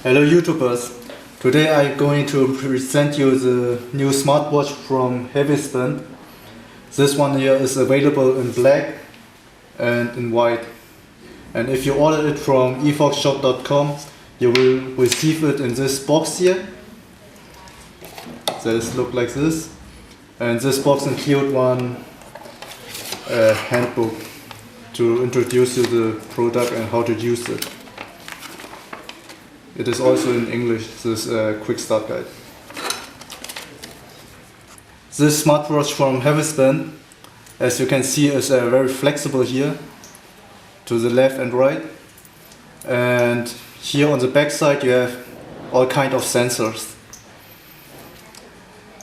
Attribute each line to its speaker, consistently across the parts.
Speaker 1: Hello YouTubers, today I'm going to present you the new smartwatch from Hesvit. This one here is available in black and in white. And if you order it from efoxshop.com, you will receive it in this box here. This looks like this. And this box includes one handbook to introduce you the product and how to use it. It is also in English, this quick start guide. This smartwatch from Hesvit, as you can see, is very flexible here to the left and right. And here on the back side you have all kind of sensors.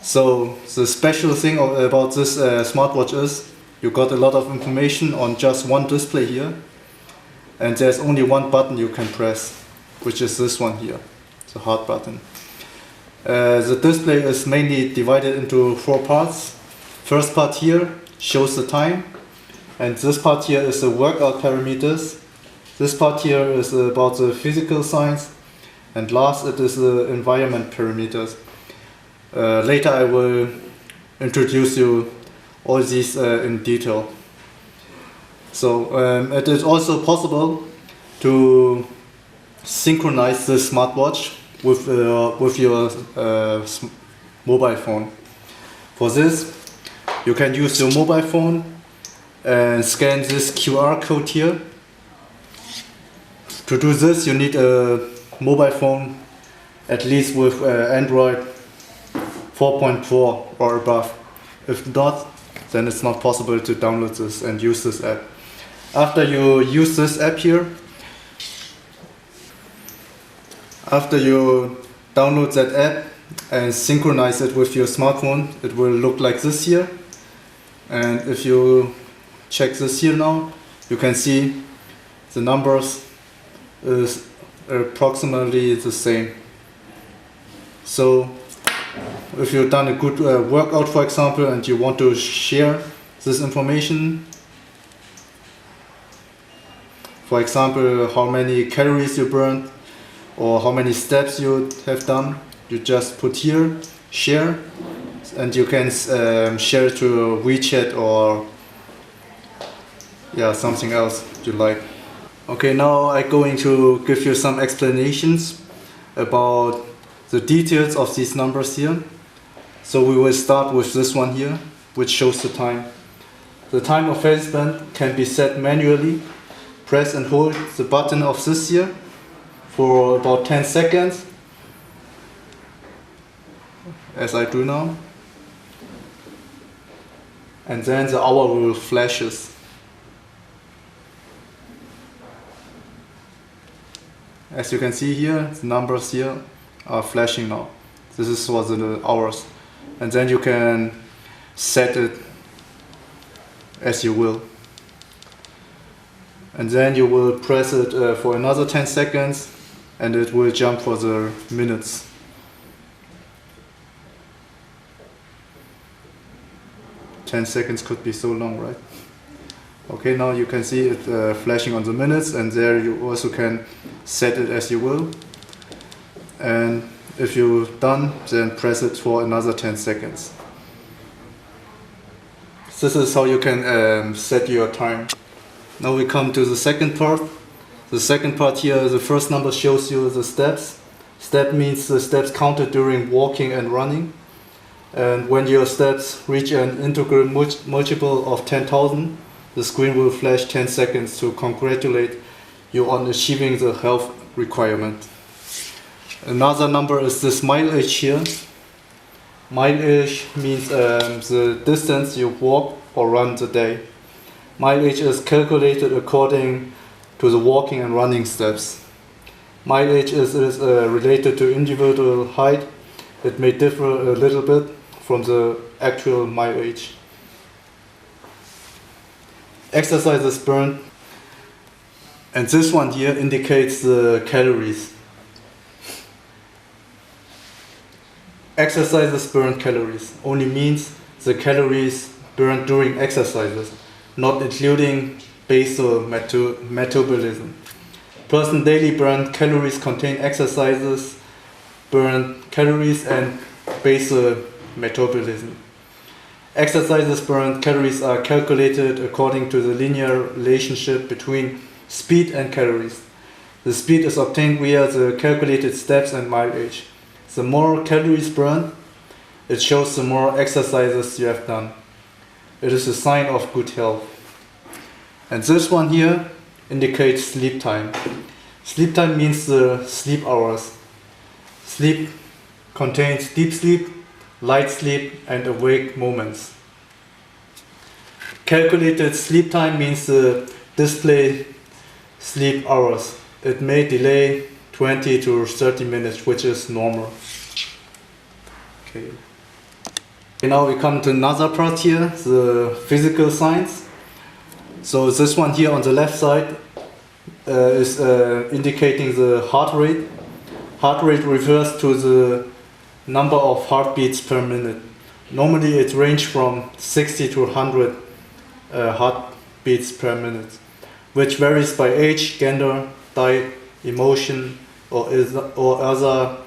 Speaker 1: So the special thing about this smartwatch is you got a lot of information on just one display here, and there's only one button you can press, which is this one here, the hard button. The display is mainly divided into 4 parts. First part here shows the time, and this part here is the workout parameters. This part here is about the physical signs, and last it is the environment parameters. Later I will introduce you all these in detail. So it is also possible to synchronize the smartwatch with your mobile phone. For this, you can use your mobile phone and scan this QR code here. To do this, you need a mobile phone at least with Android 4.4 or above. If not, then it's not possible to download this and use this app. After you use this app here, after you download that app and synchronize it with your smartphone, it will look like this here. And if you check this here now, you can see the numbers is approximately the same. So if you've done a good workout, for example, and you want to share this information, for example, how many calories you burned or how many steps you have done, you just put here, share, and you can share it to WeChat or something else you like. Okay, now I'm going to give you some explanations about the details of these numbers here. So we will start with this one here, which shows the time. The time of Hesvit can be set manually. Press and hold the button of this here for about 10 seconds, as I do now, and then the hour will flashes. As you can see here, the numbers here are flashing now. This is for the hours, and then you can set it as you will. And then you will press it for another 10 seconds and it will jump for the minutes. "10 seconds could be so long, right?" Okay, now you can see it flashing on the minutes, and there you also can set it as you will. And if you're done, then press it for another 10 seconds. This is how you can set your time. Now we come to the second part. The second part here, the first number shows you the steps. Step means the steps counted during walking and running. And when your steps reach an integral multiple of 10,000, the screen will flash 10 seconds to congratulate you on achieving the health requirement. Another number is this mileage here. Mileage means the distance you walk or run the day. Mileage is calculated according to the walking and running steps. Mileage is related to individual height. It may differ a little bit from the actual mileage. Exercises burned, and this one here indicates the calories. Exercises burned calories only means the calories burned during exercises, not including basal metabolism. Person daily burned calories contain exercises, burned calories and basal metabolism. Exercises burned calories are calculated according to the linear relationship between speed and calories. The speed is obtained via the calculated steps and mileage. The more calories burned, it shows the more exercises you have done. It is a sign of good health. And this one here indicates sleep time. Sleep time means the sleep hours. Sleep contains deep sleep, light sleep, and awake moments. Calculated sleep time means the display sleep hours. It may delay 20 to 30 minutes, which is normal. Okay. Now we come to another part here, the physical signs. So this one here on the left side is indicating the heart rate. Heart rate refers to the number of heartbeats per minute. Normally it ranges from 60 to 100 heartbeats per minute, which varies by age, gender, diet, emotion, or other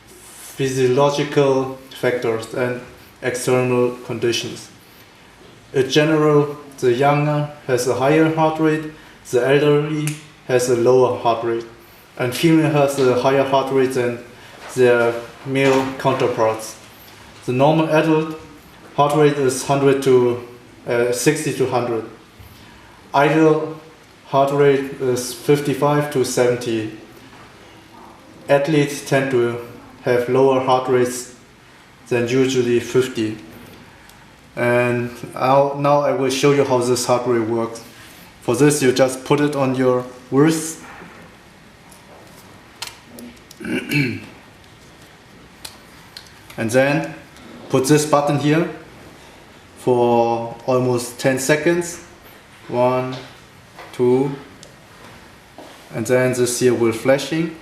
Speaker 1: physiological factors and external conditions. In general, the younger has a higher heart rate, the elderly has a lower heart rate, and female has a higher heart rate than their male counterparts. The normal adult heart rate is 60 to 100. Ideal heart rate is 55 to 70. Athletes tend to have lower heart rates than usually 50. And now I will show you how this heart rate works. For this you just put it on your wrist. And then put this button here for almost 10 seconds. 1, 2, and then this here will flashing.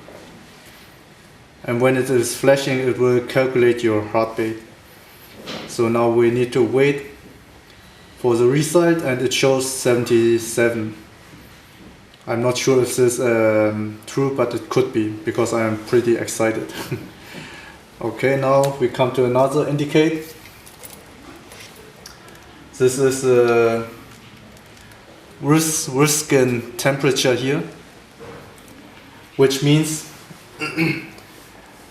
Speaker 1: And when it is flashing, it will calculate your heartbeat. So now we need to wait for the result, and it shows 77. I'm not sure if this is true, but it could be, because I am pretty excited. Okay, now we come to another indicate. This is wrist skin temperature here, which means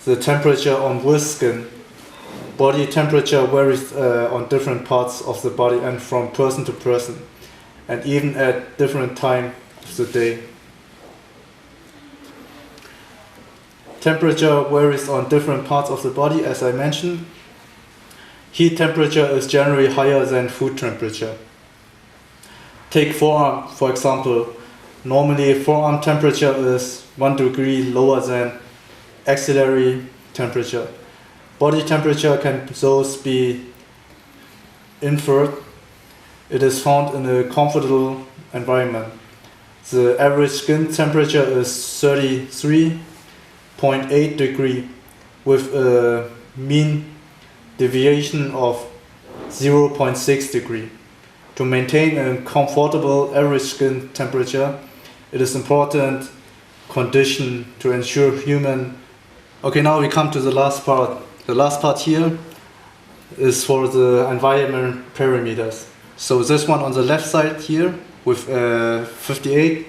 Speaker 1: the temperature on wrist skin. Body temperature varies on different parts of the body and from person to person, and even at different time of the day. Temperature varies on different parts of the body, as I mentioned. Heat temperature is generally higher than food temperature. Take forearm, for example. Normally forearm temperature is 1 degree lower than axillary temperature. Body temperature can thus be inferred. It is found in a comfortable environment. The average skin temperature is 33.8 degree with a mean deviation of 0.6 degree. To maintain a comfortable average skin temperature, it is important condition to ensure human. Okay, now we come to the last part. The last part here is for the environment parameters. So this one on the left side here with 58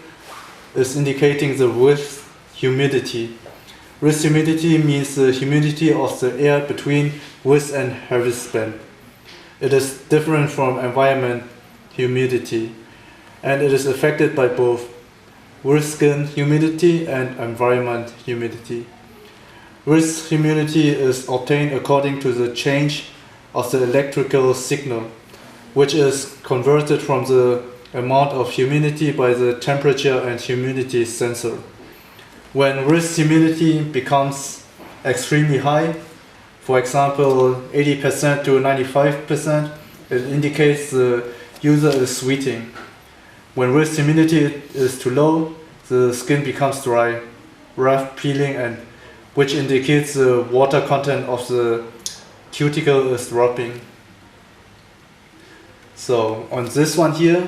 Speaker 1: is indicating the wrist humidity. Wrist humidity means the humidity of the air between wrist and wristband. It is different from environment humidity, and it is affected by both wrist skin humidity and environment humidity. Wrist humidity is obtained according to the change of the electrical signal, which is converted from the amount of humidity by the temperature and humidity sensor. When wrist humidity becomes extremely high, for example 80% to 95%, it indicates the user is sweating. When wrist humidity is too low, the skin becomes dry, rough, peeling, and which indicates the water content of the cuticle is dropping. So on this one here,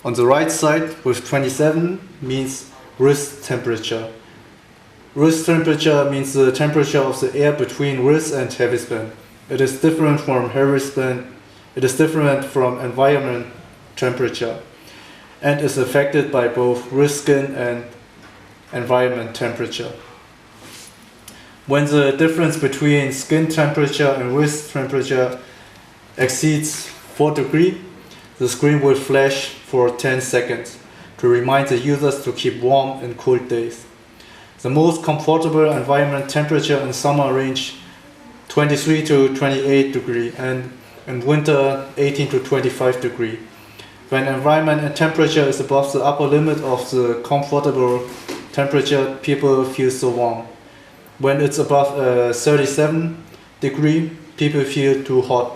Speaker 1: on the right side with 27 means wrist temperature. Wrist temperature means the temperature of the air between wrist and Hesvit. It is different from Hesvit. It is different from environment temperature and is affected by both wrist skin and environment temperature. When the difference between skin temperature and wrist temperature exceeds 4 degrees, the screen will flash for 10 seconds to remind the users to keep warm in cold days. The most comfortable environment temperature in summer range 23 to 28 degrees and in winter 18 to 25 degrees. When environment and temperature is above the upper limit of the comfortable temperature, people feel so warm. When it's above 37 degrees, people feel too hot.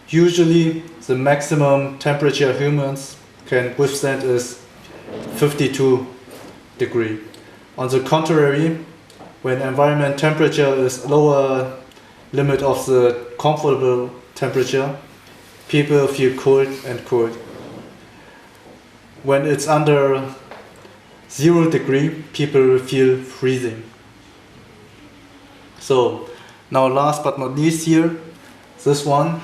Speaker 1: Usually, the maximum temperature humans can withstand is 52 degrees. On the contrary, when environment temperature is lower limit of the comfortable temperature, people feel cold and cold. When it's under 0 degrees, people feel freezing. So now last but not least here, this one,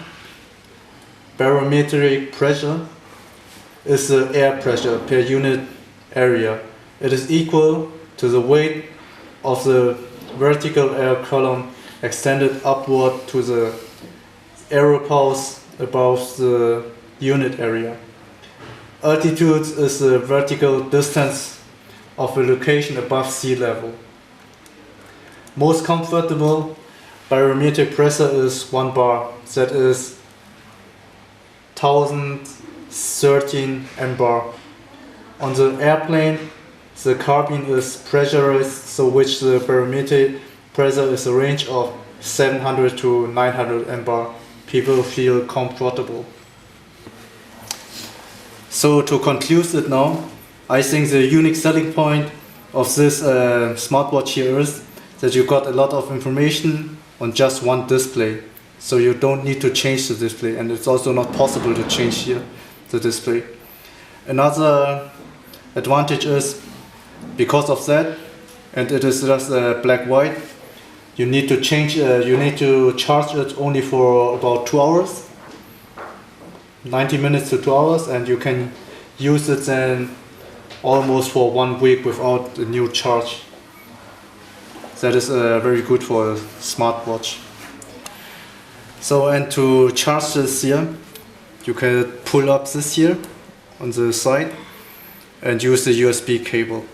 Speaker 1: barometric pressure is the air pressure per unit area. It is equal to the weight of the vertical air column extended upward to the aeropause above the unit area. Altitude is the vertical distance of a location above sea level. Most comfortable barometric pressure is 1 bar, that is 1013 mbar. On the airplane, the cabin is pressurized, so which the barometric pressure is a range of 700 to 900 mbar. People feel comfortable. So to conclude it now, I think the unique selling point of this smartwatch here is that you got a lot of information on just one display. So you don't need to change the display, and it's also not possible to change here the display. Another advantage is because of that, and it is just black-white, you need to charge it only for about 2 hours, 90 minutes to 2 hours, and you can use it then almost for 1 week without a new charge. That is very good for a smartwatch. So, and to charge this here, you can pull up this here on the side and use the USB cable.